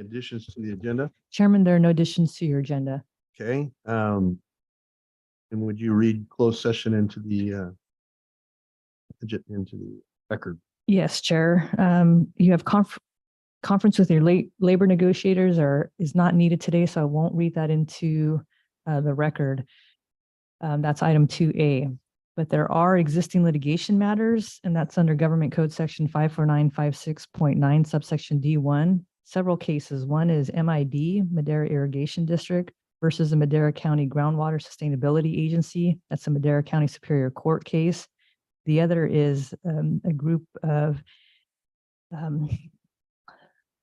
Additions to the agenda? Chairman, there are no additions to your agenda. Okay. And would you read closed session into the record? Yes, Chair. You have conference with your labor negotiators is not needed today, so I won't read that into the record. That's item 2A. But there are existing litigation matters, and that's under Government Code Section 54956.9, subsection D1. Several cases. One is MID, Madera Irrigation District, versus the Madera County Groundwater Sustainability Agency. That's a Madera County Superior Court case. The other is a group of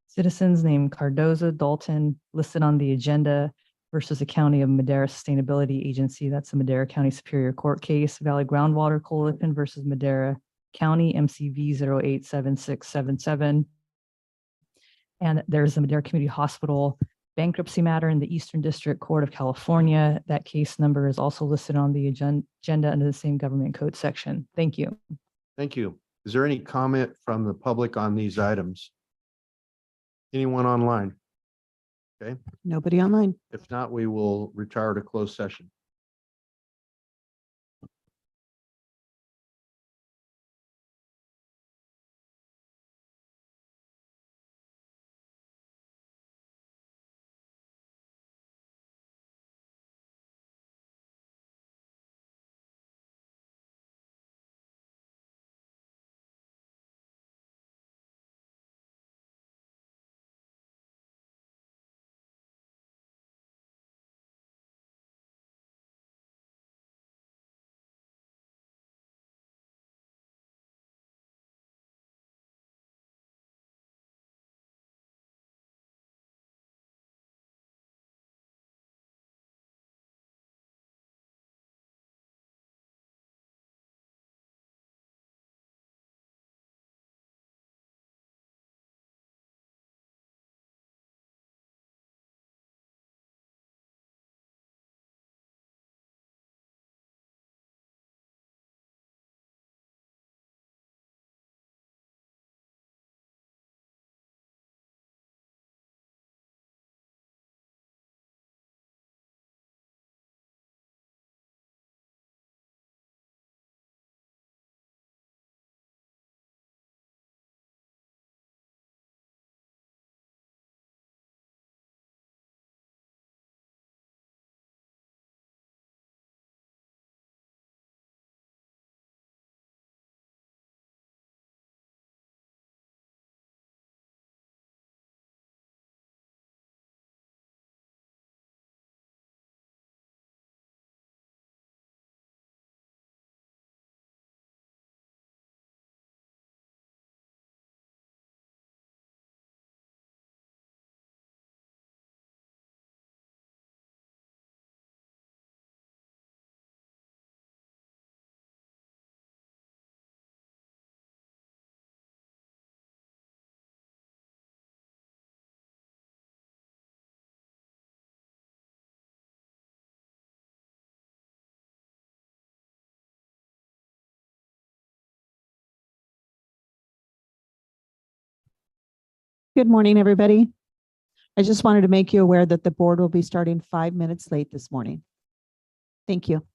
citizens named Cardoza, Dalton, listed on the agenda, versus the County of Madera Sustainability Agency. That's the Madera County Superior Court case. Valley Groundwater Coalition versus Madera County, MCV 087677. And there's the Madera Community Hospital bankruptcy matter in the Eastern District Court of California. That case number is also listed on the agenda under the same government code section. Thank you. Thank you. Is there any comment from the public on these items? Anyone online? Okay. Nobody online. If not, we will retire to closed session. Good morning, everybody. I just wanted to make you aware that the board will be starting 5 minutes late this morning. Thank you.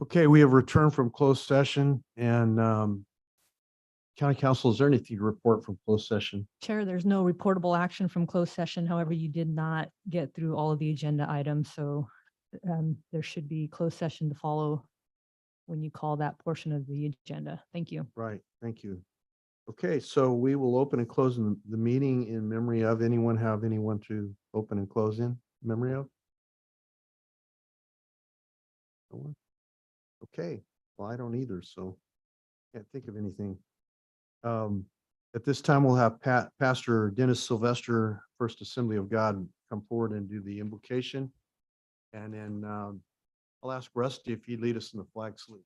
Okay, we have returned from closed session and County Council, is there anything to report from closed session? Chair, there's no reportable action from closed session. However, you did not get through all of the agenda items, so there should be closed session to follow when you call that portion of the agenda. Thank you. Right, thank you. Okay, so we will open and close the meeting in memory of. Anyone have anyone to open and close in memory of? No one? Okay, well, I don't either, so can't think of anything. At this time, we'll have Pastor Dennis Sylvester, First Assembly of God, come forward and do the invocation. And then I'll ask Rusty if he'd lead us in the flag salute.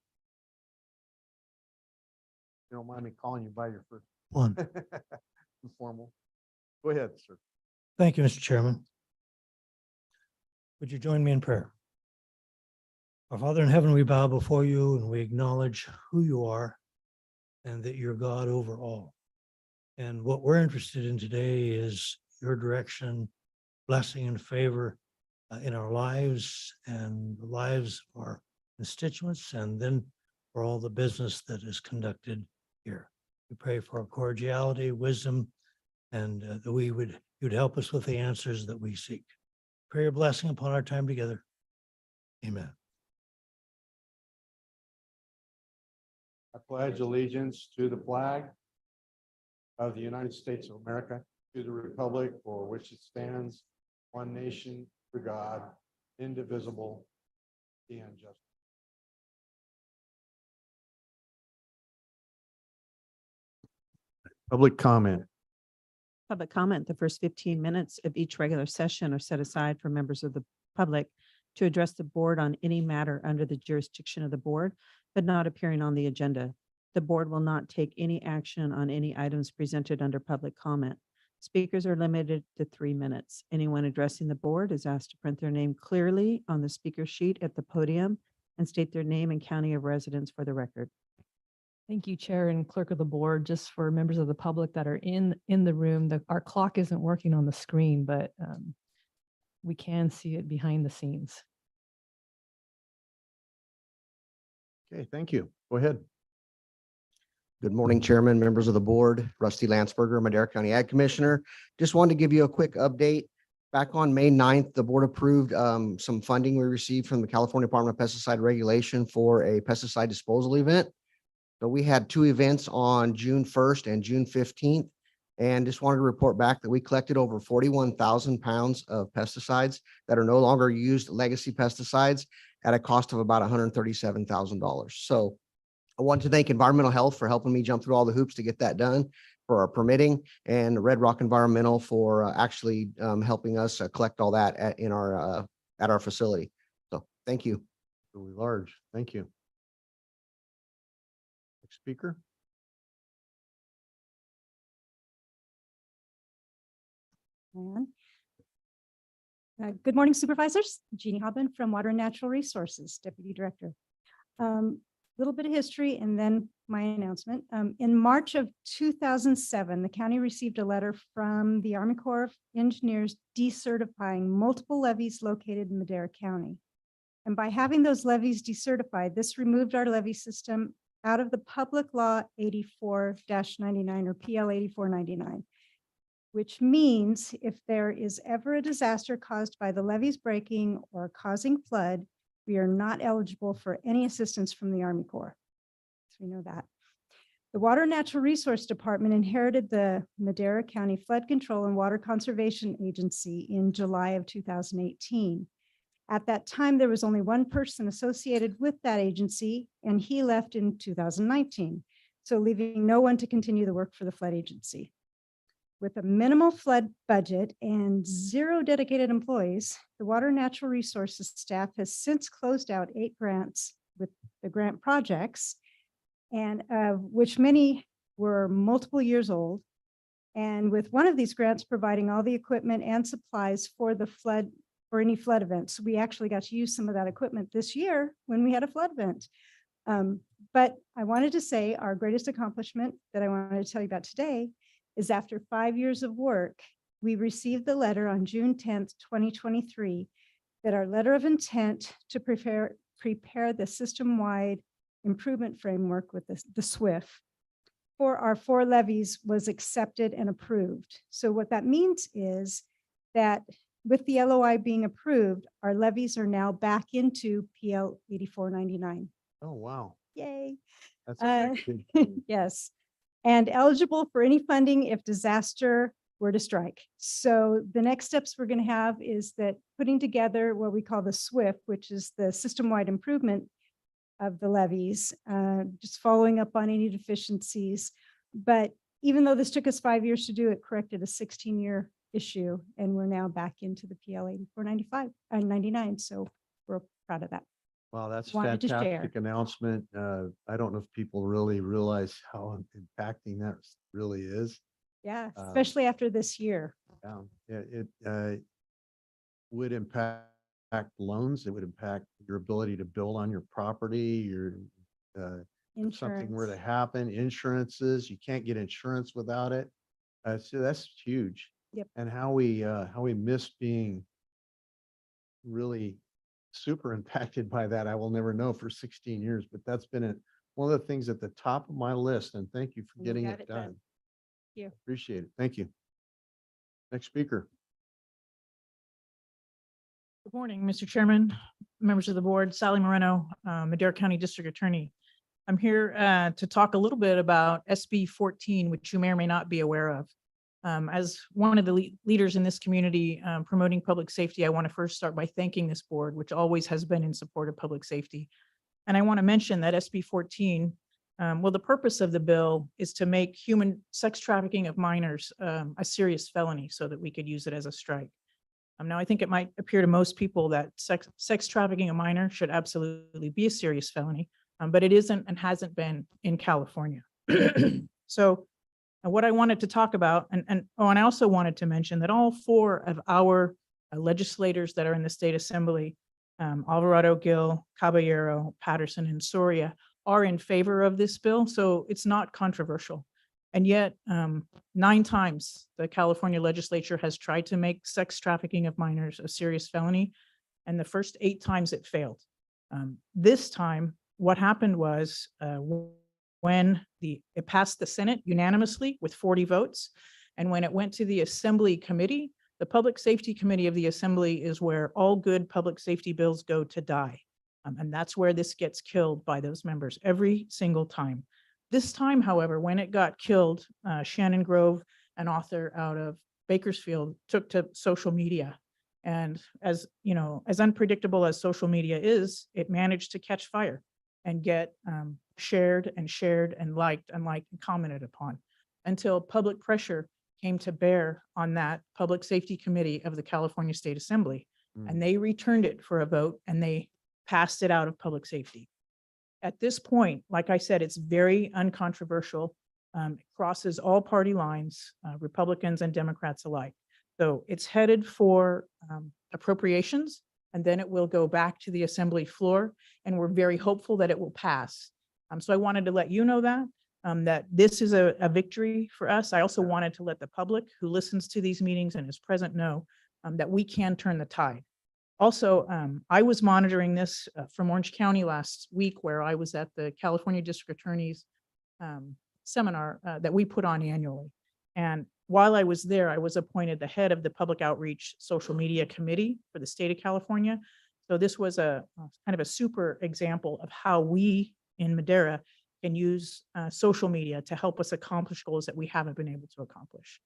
You don't mind me calling you by your first One. informal. Go ahead, sir. Thank you, Mr. Chairman. Would you join me in prayer? Our Father in heaven, we bow before you and we acknowledge who you are and that you're God over all. And what we're interested in today is your direction, blessing and favor in our lives and the lives of our constituents, and then for all the business that is conducted here. We pray for our cordiality, wisdom, and that you'd help us with the answers that we seek. Pray your blessing upon our time together. Amen. I pledge allegiance to the flag of the United States of America, to the republic for which it stands, one nation, under God, indivisible, and just. Public comment. Public comment, the first 15 minutes of each regular session are set aside for members of the public to address the board on any matter under the jurisdiction of the board, but not appearing on the agenda. The board will not take any action on any items presented under public comment. Speakers are limited to 3 minutes. Anyone addressing the board is asked to print their name clearly on the speaker sheet at the podium and state their name and county of residence for the record. Thank you, Chair and Clerk of the Board. Just for members of the public that are in the room, our clock isn't working on the screen, but we can see it behind the scenes. Okay, thank you. Go ahead. Good morning, Chairman, members of the board, Rusty Landsberger, Madera County Ag Commissioner. Just wanted to give you a quick update. Back on May 9th, the board approved some funding we received from the California Department of Pesticide Regulation for a pesticide disposal event. So we had 2 events on June 1st and June 15th. And just wanted to report back that we collected over 41,000 pounds of pesticides that are no longer used legacy pesticides at a cost of about $137,000. So I want to thank Environmental Health for helping me jump through all the hoops to get that done, for our permitting, and Red Rock Environmental for actually helping us collect all that at our facility. So thank you. Really large. Thank you. Next speaker. Good morning, supervisors. Jeannie Hobbin from Water and Natural Resources, Deputy Director. Little bit of history and then my announcement. In March of 2007, the county received a letter from the Army Corps of Engineers decertifying multiple levees located in Madera County. And by having those levees decertified, this removed our levee system out of the Public Law 84-99 or PL 8499. Which means if there is ever a disaster caused by the levees breaking or causing flood, we are not eligible for any assistance from the Army Corps. So we know that. The Water and Natural Resource Department inherited the Madera County Flood Control and Water Conservation Agency in July of 2018. At that time, there was only one person associated with that agency, and he left in 2019, so leaving no one to continue the work for the flood agency. With a minimal flood budget and 0 dedicated employees, the Water and Natural Resources staff has since closed out 8 grants with the grant projects, and which many were multiple years old. And with one of these grants providing all the equipment and supplies for the flood, for any flood events, we actually got to use some of that equipment this year when we had a flood event. But I wanted to say our greatest accomplishment that I wanted to tell you about today is after 5 years of work, we received the letter on June 10th, 2023, that our letter of intent to prepare prepare the system-wide improvement framework with the SWIFT for our 4 levies was accepted and approved. So what that means is that with the LOI being approved, our levies are now back into PL 8499. Oh, wow. Yay. That's a big thing. Yes. And eligible for any funding if disaster were to strike. So the next steps we're going to have is that putting together what we call the SWIFT, which is the system-wide improvement of the levies, just following up on any deficiencies. But even though this took us 5 years to do, it corrected a 16-year issue, and we're now back into the PL 8495 and 99. So we're proud of that. Wow, that's Wanted to share. fantastic announcement. I don't know if people really realize how impacting that really is. Yeah, especially after this year. It would impact loans. It would impact your ability to build on your property, if something were to Insurance. happen, insurances, you can't get insurance without it. So that's huge. Yep. And how we miss being really super impacted by that, I will never know for 16 years, but that's been one of the things at the top of my list, and thank you for You getting got it it done. done. you. Appreciate it. Thank you. Next speaker. Good morning, Mr. Chairman, members of the board, Sally Moreno, Madera County District Attorney. I'm here to talk a little bit about SB 14, which you may or may not be aware of. As one of the leaders in this community promoting public safety, I want to first start by thanking this board, which always has been in support of public safety. And I want to mention that SB 14, well, the purpose of the bill is to make human sex trafficking of minors a serious felony so that we could use it as a strike. Now, I think it might appear to most people that sex trafficking a minor should absolutely be a serious felony, but it isn't and hasn't been in California. So what I wanted to talk about, and I also wanted to mention that all 4 of our legislators that are in the state assembly, Alvarado, Gill, Caballero, Patterson, and Soria, are in favor of this bill. So it's not controversial. And yet 9 times the California legislature has tried to make sex trafficking of minors a serious felony. And the first 8 times it failed. This time, what happened was when it passed the Senate unanimously with 40 votes. And when it went to the Assembly Committee, the Public Safety Committee of the Assembly is where all good public safety bills go to die. And that's where this gets killed by those members every single time. This time, however, when it got killed, Shannon Grove, an author out of Bakersfield, took to social media. And as you know, as unpredictable as social media is, it managed to catch fire and get shared and liked and commented upon until public pressure came to bear on that Public Safety Committee of the California State Assembly. And they returned it for a vote and they passed it out of public safety. At this point, like I said, it's very uncontroversial. It crosses all party lines, Republicans and Democrats alike. So it's headed for appropriations, and then it will go back to the assembly floor, and we're very hopeful that it will pass. So I wanted to let you know that this is a victory for us. I also wanted to let the public who listens to these meetings and is present know that we can turn the tide. Also, I was monitoring this from Orange County last week, where I was at the California District Attorney's seminar that we put on annually. And while I was there, I was appointed the head of the Public Outreach Social Media Committee for the state of California. So this was a kind of a super example of how we in Madera can use social media to help us accomplish goals that we haven't been able to accomplish.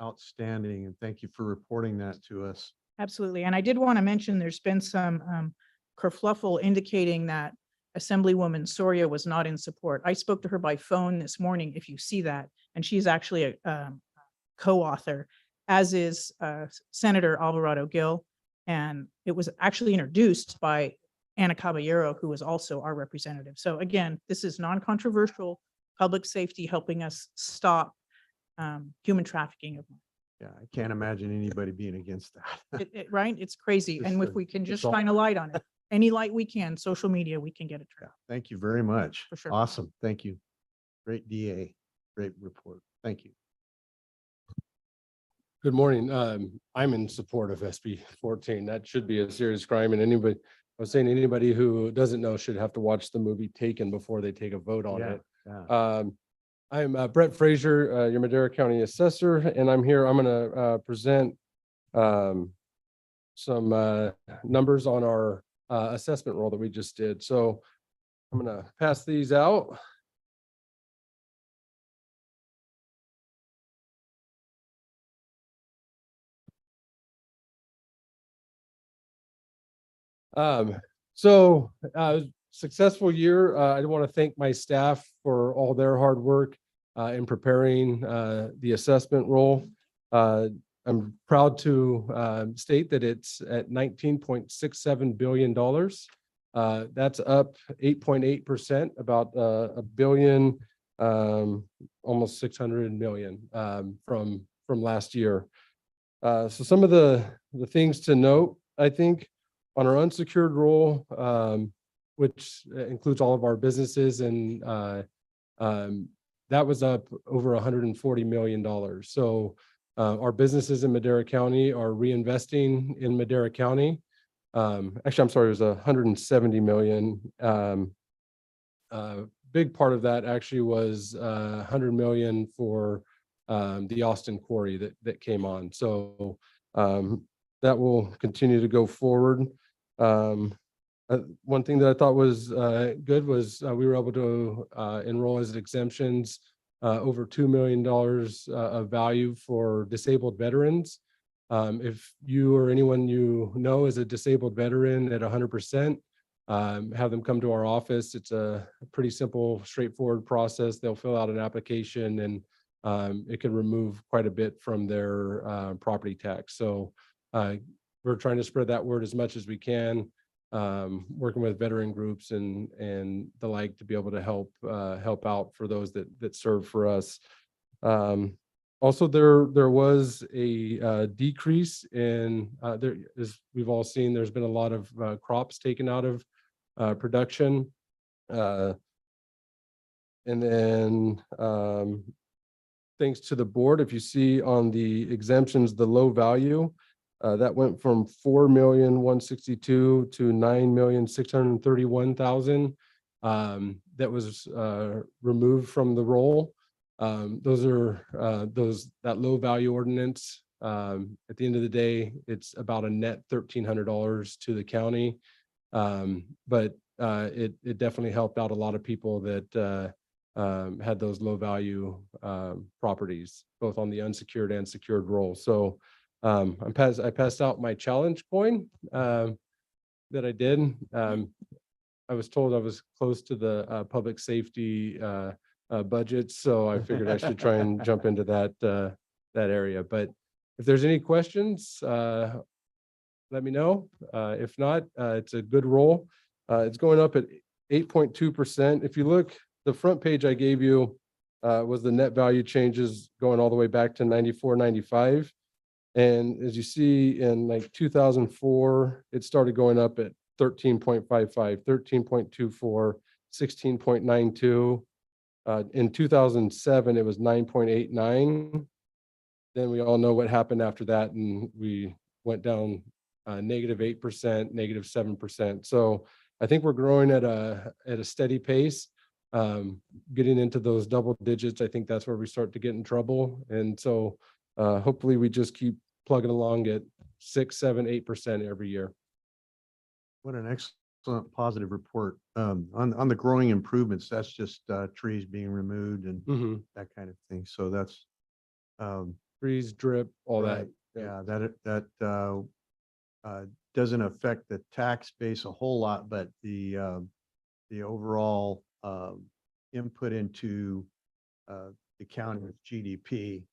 Outstanding. And thank you for reporting that to us. Absolutely. And I did want to mention there's been some kerfluffle indicating that Assemblywoman Soria was not in support. I spoke to her by phone this morning, if you see that, and she's actually a co-author, as is Senator Alvarado Gill. And it was actually introduced by Ana Caballero, who is also our representative. So again, this is non-controversial public safety helping us stop human trafficking of minors. Yeah, I can't imagine anybody being against that. Right? It's crazy. Just And if a- we can it's just all- shine a light on it, any light we can, social media, we can get it Yeah, turned. thank you very much. For sure. Awesome. Thank you. Great DA. Great report. Thank you. Good morning. I'm in support of SB 14. That should be a serious crime, and anybody was saying anybody who doesn't know should have to watch the movie Taken before they take a vote on Yeah, it. yeah. I'm Brett Frazier, your Madera County Assessor, and I'm going to present some numbers on our assessment roll that we just did. So I'm going to pass these out. Successful year. I want to thank my staff for all their hard work in preparing the assessment roll. I'm proud to state that it's at $19.67 billion. That's up 8.8%, about a billion, almost 600 million from last year. So some of the things to note, I think, on our unsecured roll, which includes all of our businesses, and that was up over $140 million. So our businesses in Madera County are reinvesting in Madera County. Actually, I'm sorry, it was 170 million. Big part of that actually was 100 million for the Austin quarry that came on. So that will continue to go forward. One thing that I thought was good was we were able to enroll as exemptions over $2 million of value for disabled veterans. If you or anyone you know is a disabled veteran at 100%, have them come to our office. It's a pretty simple, straightforward process. They'll fill out an application, and it can remove quite a bit from their property tax. So we're trying to spread that word as much as we can, working with veteran groups and the like to be able to help out for those that serve for us. Also, there was a decrease in there, as we've all seen, there's been a lot of crops taken out of production. And then thanks to the board, if you see on the exemptions, the low value, that went from 4,162,000 to 9,631,000. That was removed from the roll. Those are that low value ordinance. At the end of the day, it's about a net $1,300 to the county. But it definitely helped out a lot of people that had those low value properties, both on the unsecured and secured roll. So I passed out my challenge coin that I did. I was told I was close to the public safety budget, so I figured I should try and jump into that area. But if there's any questions, let me know. If not, it's a good roll. It's going up at 8.2%. If you look, the front page I gave you was the net value changes going all the way back to 94, 95. And as you see in like 2004, it started going up at 13.55, 13.24, 16.92. In 2007, it was 9.89. Then we all know what happened after that, and we went down -8%, -7%. So I think we're growing at a steady pace. Getting into those double digits, I think that's where we start to get in trouble. And so hopefully we just keep plugging along at 6, 7, 8% every year. What an excellent positive report. On the growing improvements, that's just trees being removed and that kind of thing. So that's Freeze, drip, all right. that. Yeah, that doesn't affect the tax base a whole lot, but the overall input into the county's GDP,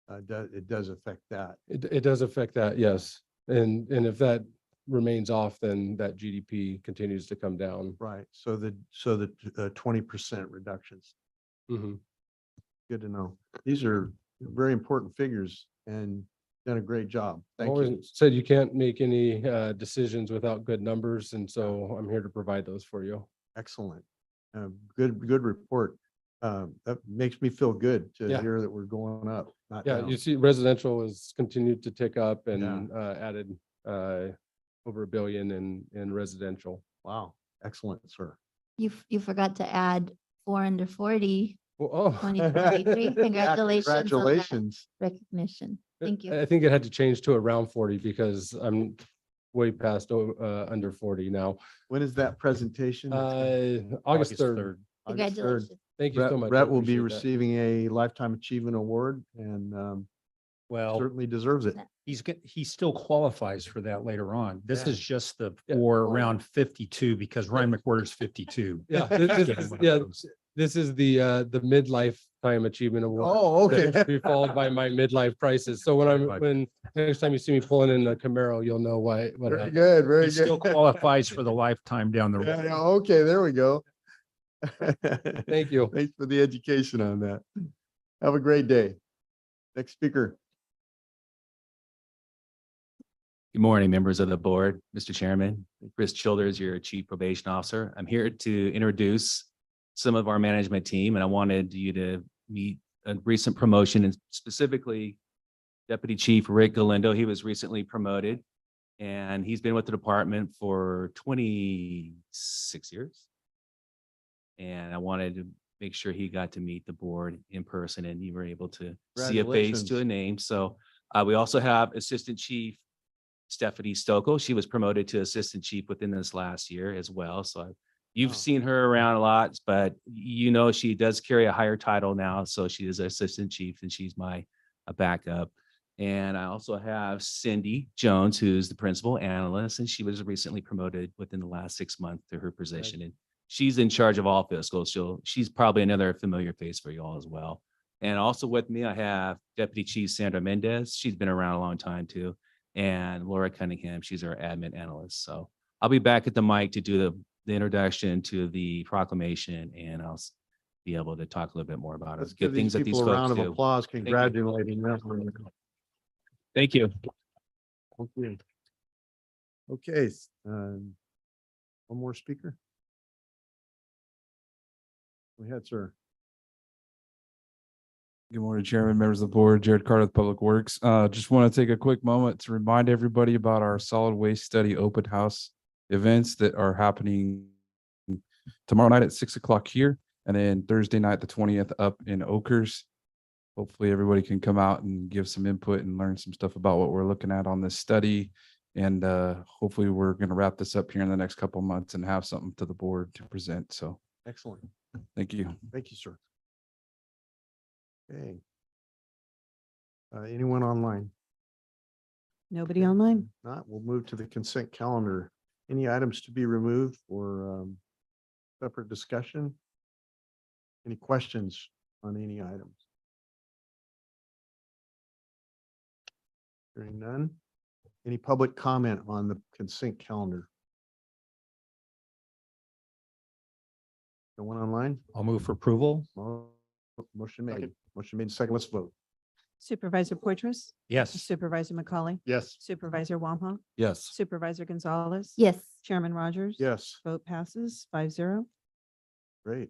it does affect that. It does affect that, yes. And if that remains off, then that GDP continues to come down. Right. So the 20% reductions. Mhm. Good to know. These are very important figures and done a great job. I've Thank you. always said you can't make any decisions without good numbers, and so I'm here to provide those for you. Excellent. Good report. That makes me feel good to Yeah. hear that we're going up, not Yeah, down. you see residential has continued to tick up and added over $1 billion in residential. Wow, excellent, sir. You forgot to add 4 under 40 Well, oh. 2023. Yeah, Congratulations on that Congratulations. recognition. Thank you. I think it had to change to around 40 because I'm way past under 40 now. When is that presentation? August 3rd. August 3rd. Congratulations. Thank you so much. I Brett will be appreciate that. receiving a Lifetime Achievement Award and Well, certainly deserves it. he still qualifies for that later on. This Yeah. is just the Yeah. for around 52 because Ryan McWhorter's 52. Yeah, this is the midlife time achievement award. Oh, That will be followed by my midlife crisis. So when next time you see me pulling in a Camaro, you'll know what Very happened. good, very He still good. qualifies for the lifetime down the Yeah, road. yeah, okay, there we go. Thank you. Thanks for the education on that. Have a great day. Next speaker. Good morning, members of the board, Mr. Chairman. Chris Childers, your Chief Probation Officer. I'm here to introduce some of our management team, and I wanted you to meet a recent promotion, and specifically Deputy Chief Rick Galindo. He was recently promoted, and he's been with the department for 26 years. And I wanted to make sure he got to meet the board in person, and you were able to see a face to a Congratulations. name. So we also have Assistant Chief Stephanie Stokel. She was promoted to Assistant Chief within this last year as well. So you've Wow. seen her around a lot, but you know, she does carry a higher title now. So she is Assistant Chief and she's my backup. And I also have Cindy Jones, who's the Principal Analyst, and she was recently promoted within the last 6 months to her position. And she's in charge of all fiscal. She's probably another familiar face for you all as well. And also with me, I have Deputy Chief Sandra Mendez. She's been around a long time too. And Laura Cunningham, she's our admin analyst. So I'll be back at the mic to do the introduction to the proclamation, and I'll be able to talk a little bit more about Let's it. give Good these things that these people a round folks of do. applause you. congratulating them. Thank you. Okay. Okay. One more speaker. Go ahead, sir. Good morning, Chairman, members of the board, Jared Carter with Public Works. Just want to take a quick moment to remind everybody about our solid waste study open house events that are happening tomorrow night at 6 o'clock here, and then Thursday night, the 20th, up in Oakers. Hopefully everybody can come out and give some input and learn some stuff about what we're looking at on this study. And hopefully we're going to wrap this up here in the next couple of months and have something to the board to present. So Excellent. thank you. Thank you, sir. Okay. Anyone online? Nobody online? Not, we'll move to the consent calendar. Any items to be removed for separate discussion? Any questions on any items? Hearing none. Any public comment on the consent calendar? No one online? I'll move for approval. Motion made. Motion made. Second, let's vote. Supervisor Poitras? Yes. Supervisor McCauley? Yes. Supervisor Wamhaugh? Yes. Supervisor Gonzalez? Yes. Chairman Rogers? Yes. Vote passes 5-0. Great.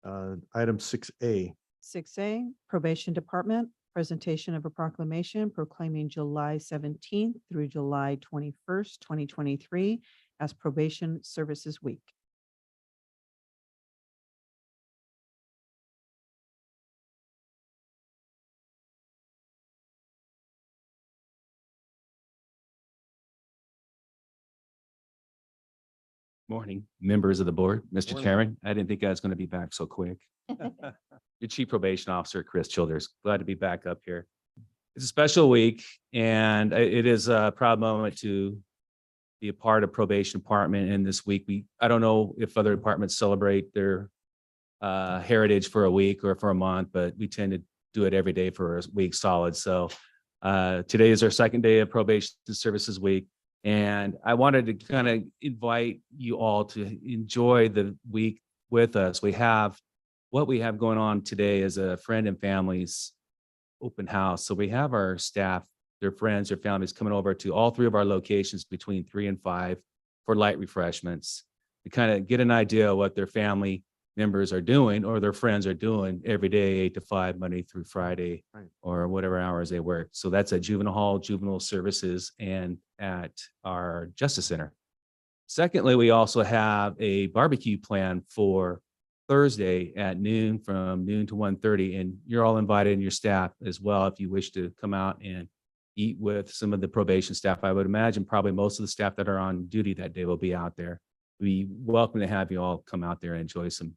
Item 6A. 6A, Probation Department, presentation of a proclamation proclaiming July 17th through July 21st, 2023 as Probation Services Week. Morning, members of the board, Mr. Morning. Chairman. I didn't think I was going to be back so quick. Your Chief Probation Officer, Chris Childers. Glad to be back up here. It's a special week, and it is a proud moment to be a part of probation department. And this week, I don't know if other departments celebrate their heritage for a week or for a month, but we tend to do it every day for a week solid. So today is our second day of Probation Services Week. And I wanted to kind of invite you all to enjoy the week with us. What we have going on today is a friend and family's open house. So we have our staff, their friends, their families coming over to all three of our locations between 3 and 5 for light refreshments to kind of get an idea of what their family members are doing or their friends are doing every day, 8 to 5, Monday through Friday, Right. or whatever hours they work. So that's at Juvenile Hall, Juvenile Services, and at our Justice Center. Secondly, we also have a barbecue plan for Thursday at noon, from noon to 1:30, and you're all invited and your staff as well if you wish to come out and eat with some of the probation staff. I would imagine probably most of the staff that are on duty that day will be out there. We welcome to have you all come out there and enjoy some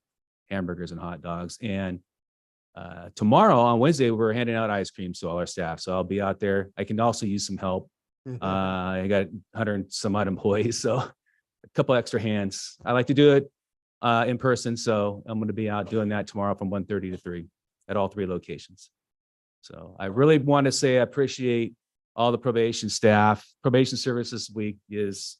hamburgers and hot dogs. And tomorrow on Wednesday, we're handing out ice cream to all our staff. So I'll be out there. I can also use some help. I got 100 and some odd employees, so a couple extra hands. I like to do it in person, so I'm going to be out doing that tomorrow from 1:30 to 3 at all 3 locations. So I really want to say I appreciate all the probation staff. Probation Services Week it's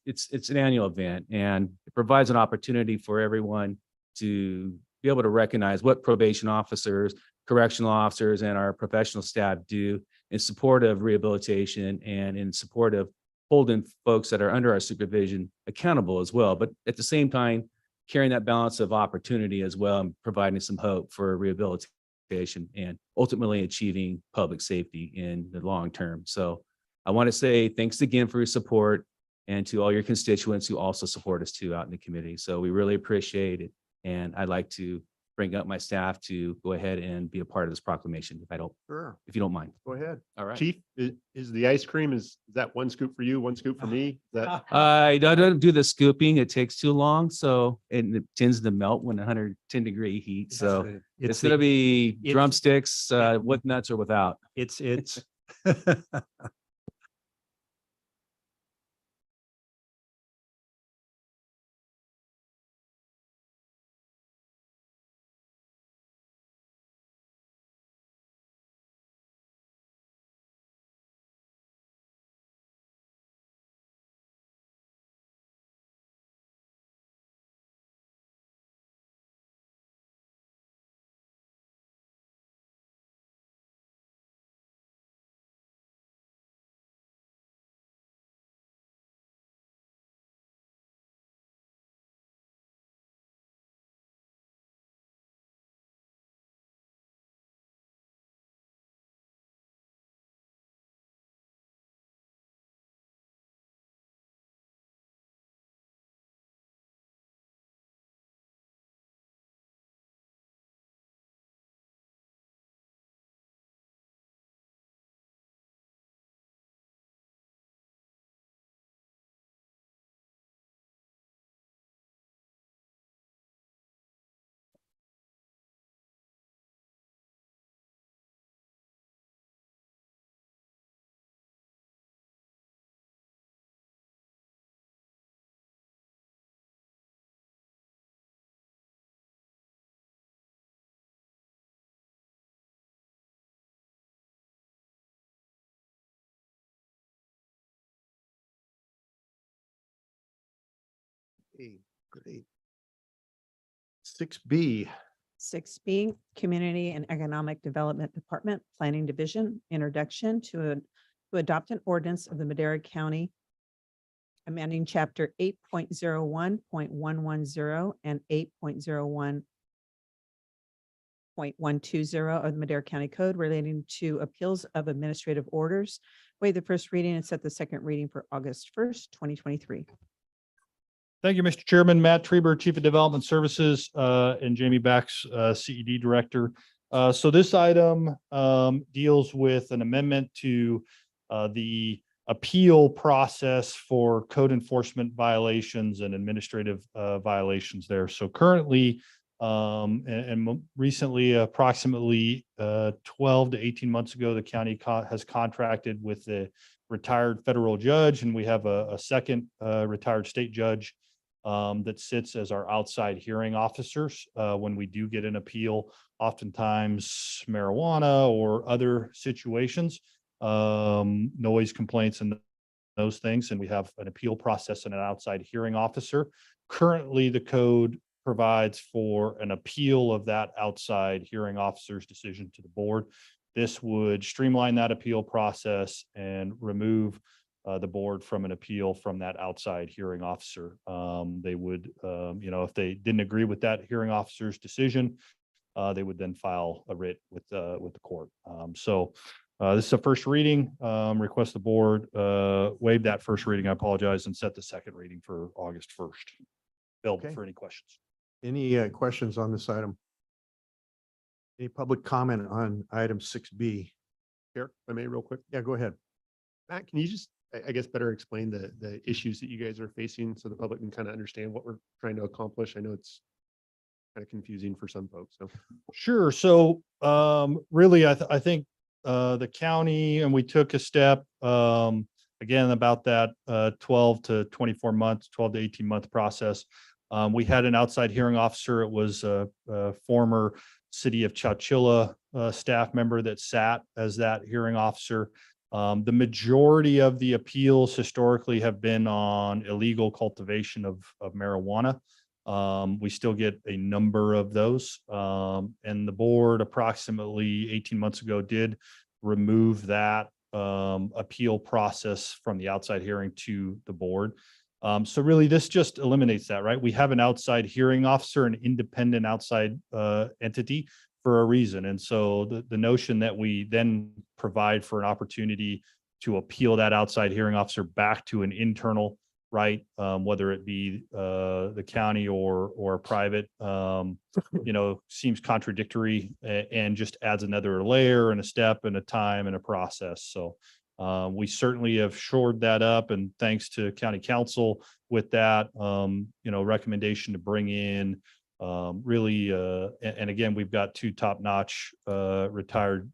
an annual event, and it provides an opportunity for everyone to be able to recognize what probation officers, correctional officers, and our professional staff do in support of rehabilitation and in support of holding folks that are under our supervision accountable as well. But at the same time, carrying that balance of opportunity as well and providing some hope for rehabilitation and ultimately achieving public safety in the long term. So I want to say thanks again for your support, and to all your constituents who also support us too out in the community. So we really appreciate it. And I'd like to bring up my staff to go ahead and be a part of this proclamation Sure. if you don't mind. Go ahead. All right. Chief, is the ice cream, is that one scoop for you, one scoop for me? Is that I don't do the scooping. It takes too long. So it tends to melt when 110-degree heat. So it's going to be drumsticks with nuts or without. It's Great. 6B, 6B, Community and Economic Development Department, Planning Division, Introduction to adopt an ordinance of the Madera County amending chapter 8.01.110 and 8.01.120 of the Madera County Code relating to appeals of administrative orders. Waive the first reading and set the second reading for August 1st, 2023. Thank you, Mr. Chairman. Matt Treber, Chief of Development Services, and Jamie Bax, CED Director. So this item deals with an amendment to the appeal process for code enforcement violations and administrative violations there. So currently, recently, approximately 12 to 18 months ago, the county has contracted with the retired federal judge, and we have a second retired state judge that sits as our outside hearing officers when we do get an appeal, oftentimes marijuana or other situations, noise complaints and those things. And we have an appeal process and an outside hearing officer. Currently, the code provides for an appeal of that outside hearing officer's decision to the board. This would streamline that appeal process and remove the board from an appeal from that outside hearing officer. They would, if they didn't agree with that hearing officer's decision, they would then file a writ with the court. This is a first reading. Request the board waive that first reading. I apologize, and set the second reading for August 1st. Available Okay. for any questions. Any questions on this item? Any public comment on item 6B? Here, if I may, real quick. Yeah, go ahead. Matt, can you just, I guess, better explain the issues that you guys are facing so the public can kind of understand what we're trying to accomplish? I know it's kind of confusing for some folks, so. Sure. So really, I think the county, and we took a step again about that 12 to 24 months, 12 to 18 month process. We had an outside hearing officer. It was a former City of Chowchilla staff member that sat as that hearing officer. The majority of the appeals historically have been on illegal cultivation of marijuana. We still get a number of those. And the board approximately 18 months ago did remove that appeal process from the outside hearing to the board. So really this just eliminates that, right? We have an outside hearing officer, an independent outside entity for a reason. And so the notion that we then provide for an opportunity to appeal that outside hearing officer back to an internal, right? Whether it be the county or a private, seems contradictory and just adds another layer and a step and a time and a process. So we certainly have shored that up, and thanks to county council with that, recommendation to bring in really, and again, we've got two top-notch retired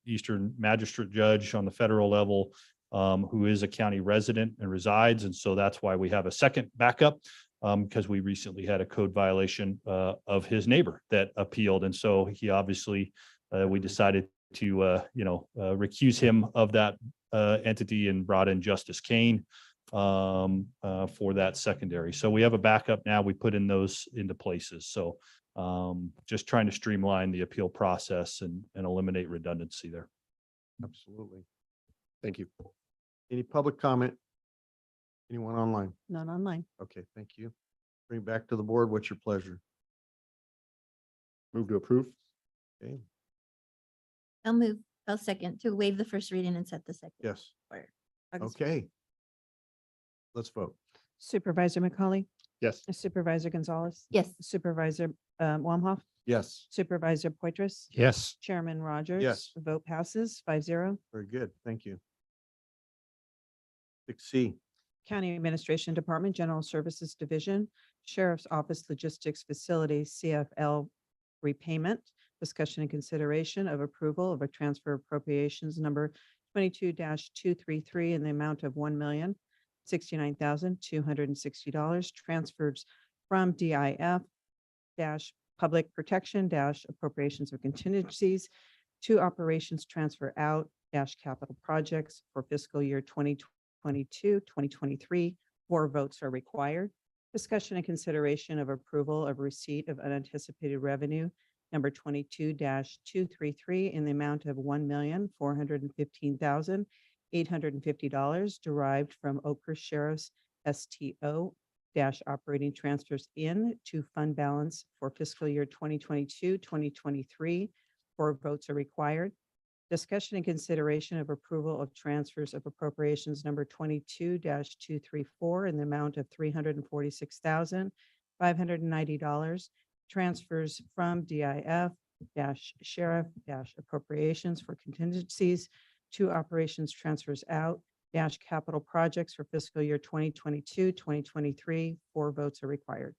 Eastern Magistrate judge on the federal level who is a county resident and resides. And so that's why we have a second backup because we recently had a code violation of his neighbor that appealed. And so he obviously, we decided to, recuse him of that entity and brought in Justice Kane for that secondary. So we have a backup now. We put in those into places. So just trying to streamline the appeal process and eliminate redundancy there. Absolutely. Thank you. Any public comment? Anyone online? None online. Okay, thank you. Bring it back to the board. What's your pleasure? Move to approve. Okay, I'll second to waive the first reading and set the second. yes. for August 1st. Okay. Let's vote. Supervisor McCauley, Yes. Supervisor Gonzalez, Yes, Supervisor Wamhoff, Yes. Supervisor Poitras, Yes. Chairman Rogers. Yes. The vote passes 5-0. Very good. Thank you. 6C. County Administration Department, General Services Division, Sheriff's Office Logistics Facility, CFL repayment. Discussion and consideration of approval of a transfer appropriations number 22-233 in the amount of $1,069,260 transfers from DIF Public Protection appropriations of contingencies to operations transfer out capital projects for fiscal year 2022, 2023. 4 votes are required. Discussion and consideration of approval of receipt of unanticipated revenue number 22-233 in the amount of $1,415,850 derived from Oakhurst Sheriff's STO operating transfers in to fund balance for fiscal year 2022, 2023. 4 votes are required. Discussion and consideration of approval of transfers of appropriations number 22-234 in the amount of $346,590. Transfers from DIF Sheriff appropriations for contingencies to operations transfers out capital projects for fiscal year 2022, 2023. 4 votes are required.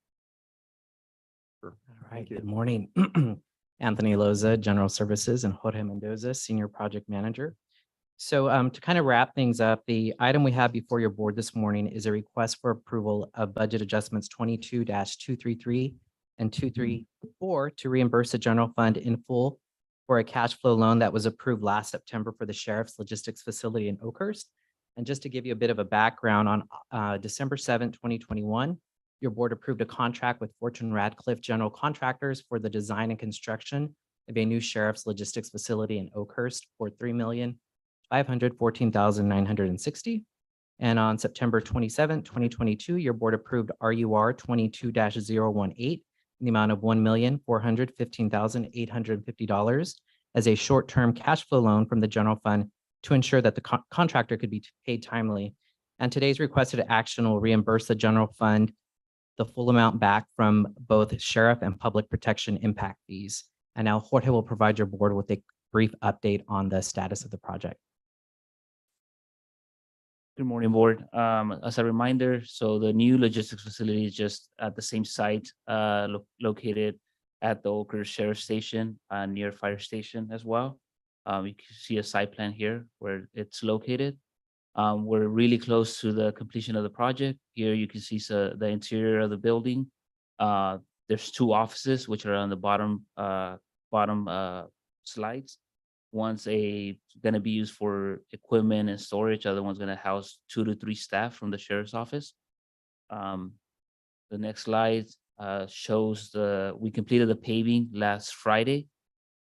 Sure. All Thank right, you. good morning. Anthony Loza, General Services, and Jorge Mendoza, Senior Project Manager. So to kind of wrap things up, the item we have before your board this morning is a request for approval of budget adjustments 22-233 and 234 to reimburse the general fund in full for a cash flow loan that was approved last September for the Sheriff's Logistics Facility in Oakhurst. And just to give you a bit of a background, on December 7th, 2021, your board approved a contract with Fortune Radcliffe General Contractors for the design and construction of a new Sheriff's Logistics Facility in Oakhurst for $3,514,960. And on September 27, 2022, your board approved RUR 22-018 in the amount of $1,415,850 as a short-term cash flow loan from the general fund to ensure that the contractor could be paid timely. And today's requested action will reimburse the general fund the full amount back from both sheriff and public protection impact fees. And now Jorge will provide your board with a brief update on the status of the project. Good morning, board. As a reminder, so the new logistics facility is just at the same site, located at the Oak Ridge Sheriff Station, near Fire Station as well. You can see a site plan here where it's located. We're really close to the completion of the project. Here you can see the interior of the building. There's two offices which are on the bottom slides. One's gonna be used for equipment and storage. Other one's gonna house 2 to 3 staff from the sheriff's office. The next slide shows we completed the paving last Friday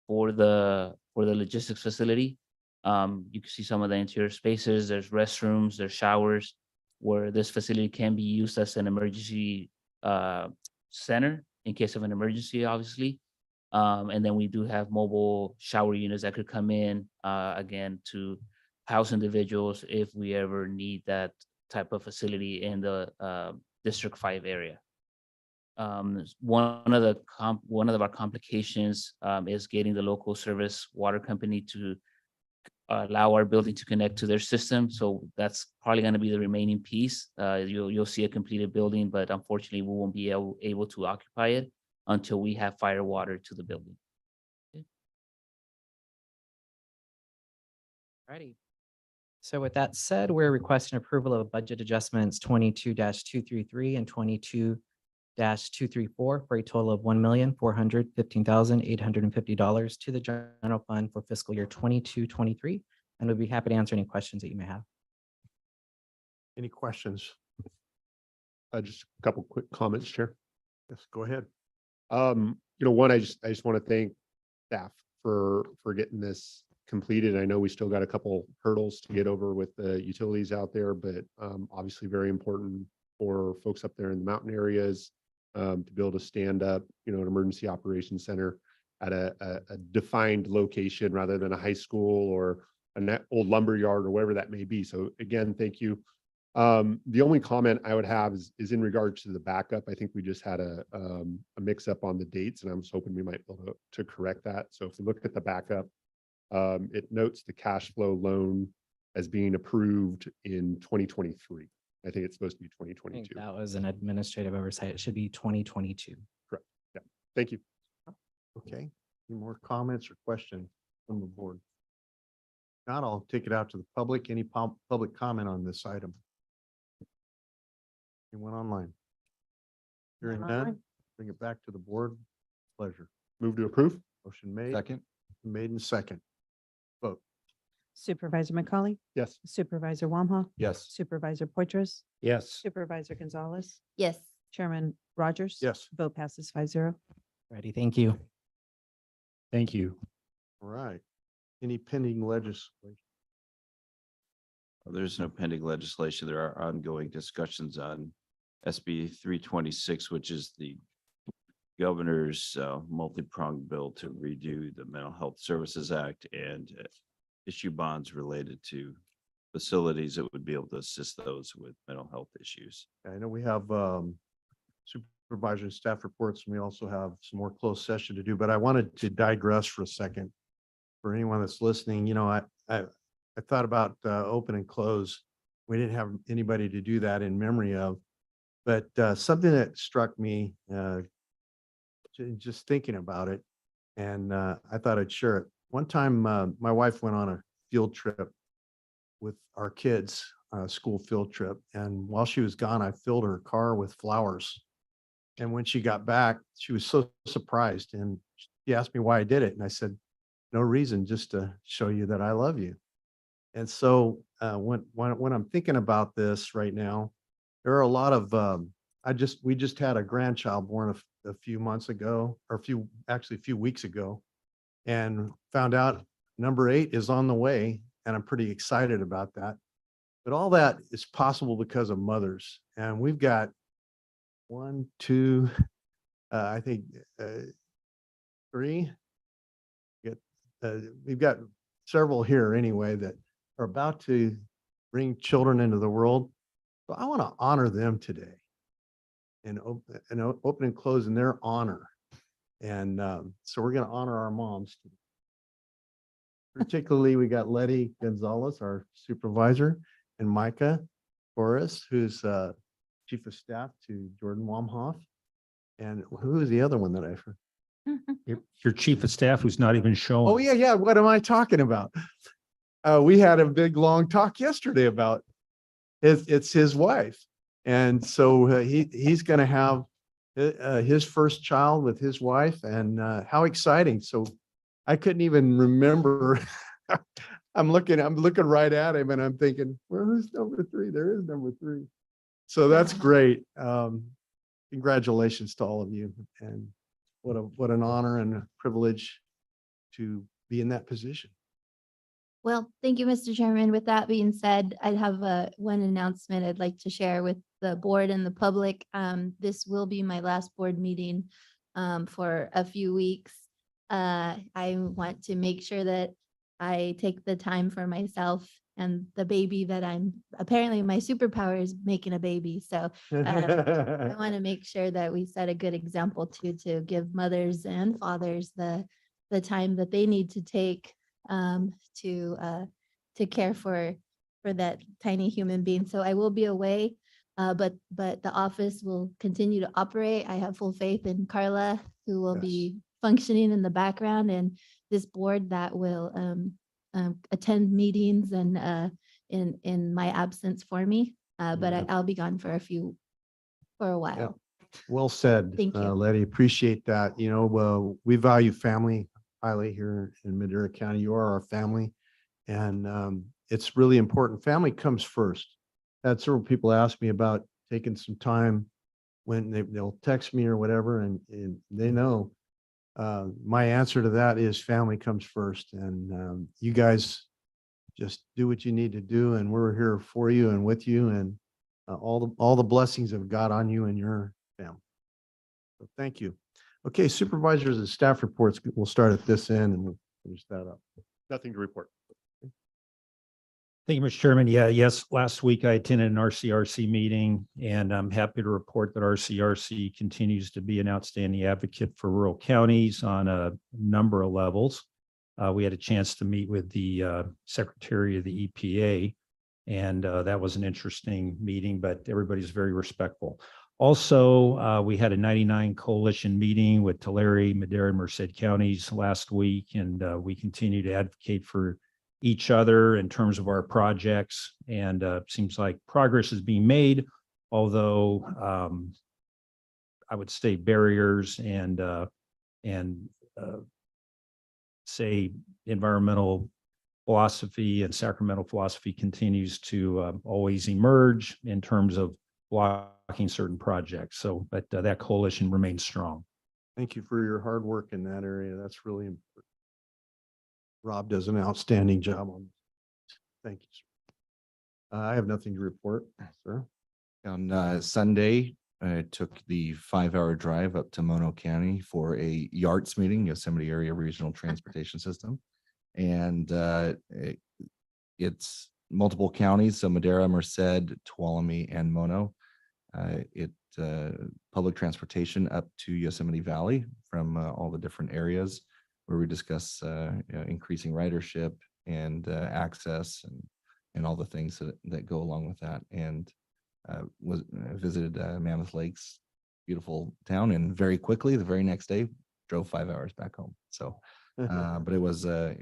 for the logistics facility. You can see some of the interior spaces. There's restrooms, there's showers, where this facility can be used as an emergency center in case of an emergency, obviously. And then we do have mobile shower units that could come in, again, to house individuals if we ever need that type of facility in the District 5 area. One of our complications is getting the local service water company to allow our building to connect to their system. So that's probably going to be the remaining piece. You'll see a completed building, but unfortunately we won't be able to occupy it until we have fire water to the building. Alrighty. So with that said, we're requesting approval of budget adjustments 22-233 and 22-234 for a total of $1,415,850 to the general fund for fiscal year 22-23. And we'd be happy to answer any questions that you may have. Any questions? Just a couple quick comments, Chair. Yes, go ahead. One, I just want to thank staff for getting this completed. I know we still got a couple hurdles to get over with the utilities out there, but obviously very important for folks up there in the mountain areas to be able to stand up, an emergency operations center at a defined location rather than a high school or an old lumber yard or whatever that may be. So again, thank you. The only comment I would have is in regards to the backup. I think we just had a mix up on the dates, and I was hoping we might be able to correct that. So if we look at the backup, it notes the cash flow loan as being approved in 2023. I think it's supposed to be I think 2022. that was an administrative oversight. It should be 2022. Correct. Yeah. Thank you. Okay, any more comments or questions from the board? Not, I'll take it out to the public. Any public comment on this item? Anyone online? Hearing none, bring it back to the board. Pleasure. Move to approve. Motion made. Second. Made and second. Vote. Supervisor McCauley, Yes. Supervisor Wamha, Yes. Supervisor Poitras, Yes. Supervisor Gonzalez, Yes. Chairman Rogers. Yes. Vote passes 5-0. Ready, thank you. Thank you. All right. Any pending legislation? There's no pending legislation. There are ongoing discussions on SB 326, which is the governor's multi-pronged bill to redo the Mental Health Services Act and issue bonds related to facilities that would be able to assist those with mental health issues. I know we have supervisor and staff reports, and we also have some more closed session to do, but I wanted to digress for a second. For anyone that's listening, I thought about open and close. We didn't have anybody to do that in memory of, but something that struck me just thinking about it, and I thought I'd share it. One time, my wife went on a field trip with our kids, school field trip, and while she was gone, I filled her car with flowers. And when she got back, she was so surprised, and she asked me why I did it, and I said, no reason, just to show you that I love you. And so when I'm thinking about this right now, there are a lot of we just had a grandchild born a few months ago, or a few weeks ago, and found out number 8 is on the way, and I'm pretty excited about that. But all that is possible because of mothers. And we've got one, two, I think, three. We've got several here anyway that are about to bring children into the world. So I want to honor them today and open and close in their honor. And so we're going to honor our moms. Particularly, we got Letty Gonzalez, our supervisor, and Micah Forrest, who's chief of staff to Jordan Wamhoff. And who is the other one that I heard? Your chief of staff who's not even showing. Oh, yeah, yeah. What am I talking about? We had a big, long talk yesterday about it's his wife. And so he's going to have his first child with his wife, and how exciting. So I couldn't even remember. I'm looking right at him and I'm thinking, well, who's number three? There is number three. So that's great. Congratulations to all of you. And what an honor and a privilege to be in that position. Well, thank you, Mr. Chairman. With that being said, I have one announcement I'd like to share with the board and the public. This will be my last board meeting for a few weeks. I want to make sure that I take the time for myself and the baby that apparently my superpower is making a baby. So I want to make sure that we set a good example to give mothers and fathers the time that they need to take to care for that tiny human being. So I will be away, but the office will continue to operate. I have full faith in Carla, who will be functioning in the background, and this board that will attend meetings and in my absence for me. But I'll be gone for a while. Yeah. Well said, Thank you. Letty. Appreciate that. You know, we value family highly here in Madera County. You are our family, and it's really important. Family comes first. Had several people ask me about taking some time when they'll text me or whatever, and they know my answer to that is family comes first. And you guys just do what you need to do, and we're here for you and with you, and all the blessings of God on you and your family. So thank you. Okay, supervisors and staff reports. We'll start at this end and we'll finish that up. Nothing to report. Thank you, Mr. Chairman. Yes, last week I attended an RCRC meeting, and I'm happy to report that RCRC continues to be an outstanding advocate for rural counties on a number of levels. We had a chance to meet with the Secretary of the EPA, and that was an interesting meeting, but everybody's very respectful. Also, we had a 99 coalition meeting with Tulare, Madera, and Merced counties last week, and we continue to advocate for each other in terms of our projects, and seems like progress is being made, although I would say barriers and say environmental philosophy and sacramental philosophy continues to always emerge in terms of blocking certain projects. So, but that coalition remains strong. Thank you for your hard work in that area. That's really important. Rob does an outstanding job on this. Thank you, sir. I have nothing to report, sir. On Sunday, I took the 5-hour drive up to Mono County for a YARTS meeting, Yosemite Area Regional Transportation System. And it's multiple counties, so Madera, Merced, Tuolumne, and Mono. Public transportation up to Yosemite Valley from all the different areas where we discuss increasing ridership and access and all the things that go along with that. And visited Mammoth Lakes, beautiful town, and very quickly the very next day drove 5 hours back home. So, but it was a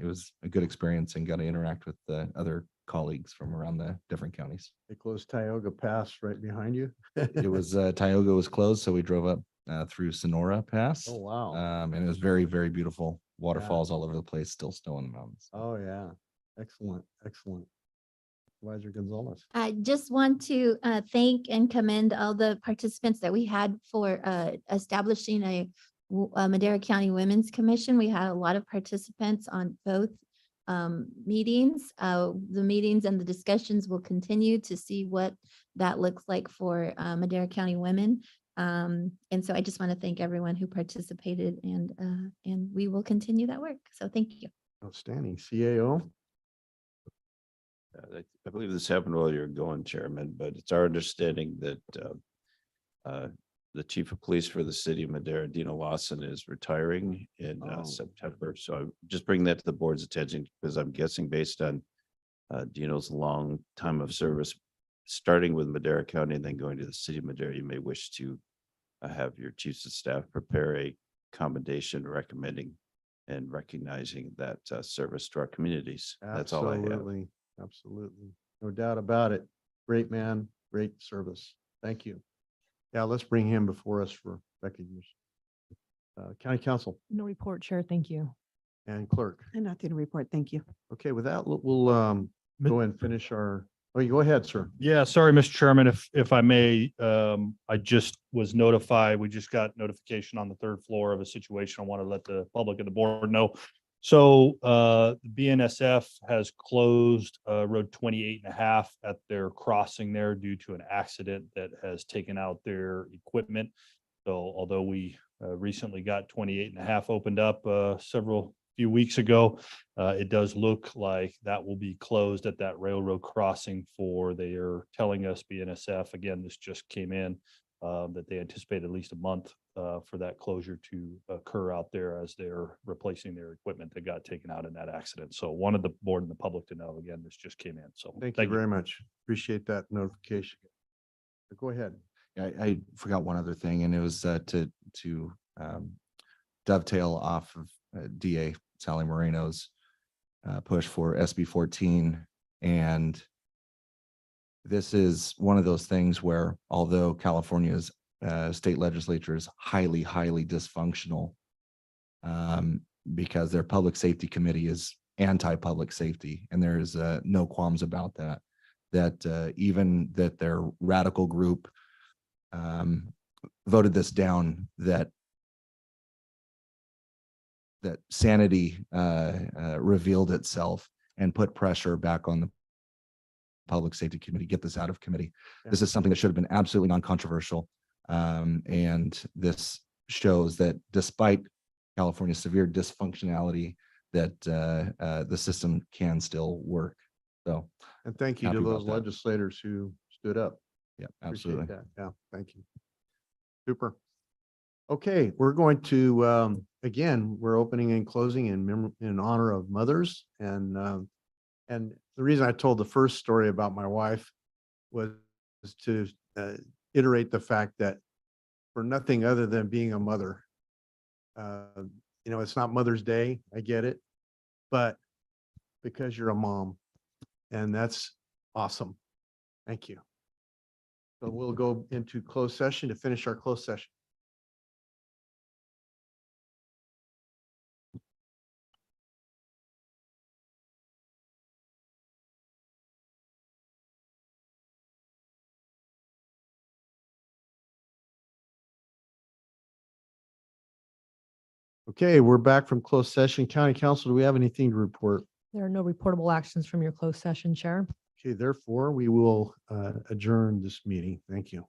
good experience and got to interact with the other colleagues from around the different counties. They closed Tioga Pass right behind you. It was Tioga was closed, so we drove up through Sonora Pass. Oh, wow. And it was very, very beautiful. Waterfalls all over the place, still snow in the mountains. Oh, yeah. Excellent. Excellent. Supervisor Gonzalez. I just want to thank and commend all the participants that we had for establishing a Madera County Women's Commission. We had a lot of participants on both meetings. The meetings and the discussions will continue to see what that looks like for Madera County women. And so I just want to thank everyone who participated and we will continue that work. So thank you. Outstanding. CAO? I believe this happened while you were going, Chairman, but it's our understanding that the chief of police for the city of Madera, Dina Lawson, is retiring in Oh. September. So I'm just bringing that to the board's attention because I'm guessing based on Dino's long time of service, starting with Madera County and then going to the city of Madera, you may wish to have your chiefs of staff prepare a commendation recommending and recognizing that service to our communities. That's all I have. Absolutely. Absolutely. No doubt about it. Great man, great service. Thank you. Yeah, let's bring him before us for recognition. County Council No report, Chair. Thank you. and Clerk. And nothing to report. Thank you. Okay, with that, we'll go and finish our, oh, you go ahead, sir. Yeah, sorry, Mr. Chairman, if I may, I just was notified, we just got notification on the third floor of a situation. I want to let the public and the board know. So the BNSF has closed Road 28.5 at their crossing there due to an accident that has taken out their equipment. So although we recently got 28.5 opened up few weeks ago, it does look like that will be closed at that railroad crossing they are telling us, BNSF, again, this just came in, that they anticipate at least a month for that closure to occur out there as they're replacing their equipment that got taken out in that accident. So wanted the board and the public to know, again, this just came in. So Thank you very much. Appreciate that notification. Go ahead. I forgot one other thing, and it was to dovetail off of DA Sally Moreno's push for SB 14. And this is one of those things where, although California's state legislature is highly, highly dysfunctional, because their public safety committee is anti-public safety, and there is no qualms about that, even that their radical group voted this down, that sanity revealed itself and put pressure back on the public safety committee, get this out of committee. Yeah. This is something that should have been absolutely non-controversial. And this shows that despite California's severe dysfunctionality, that the system can still work. So, And thank you to happy about those that. legislators who stood up. yeah, Appreciate absolutely. that. Yeah, thank you. Super. Okay, we're going to, again, we're opening and closing in honor of mothers. And the reason I told the first story about my wife was to iterate the fact that for nothing other than being a mother, it's not Mother's Day, I get it, but because you're a mom, and that's awesome. Thank you. So we'll go into closed session to finish our closed session. Okay, we're back from closed session. County Council, do we have anything to report? There are no reportable actions from your closed session, Chair. Okay, therefore, we will adjourn this meeting. Thank you.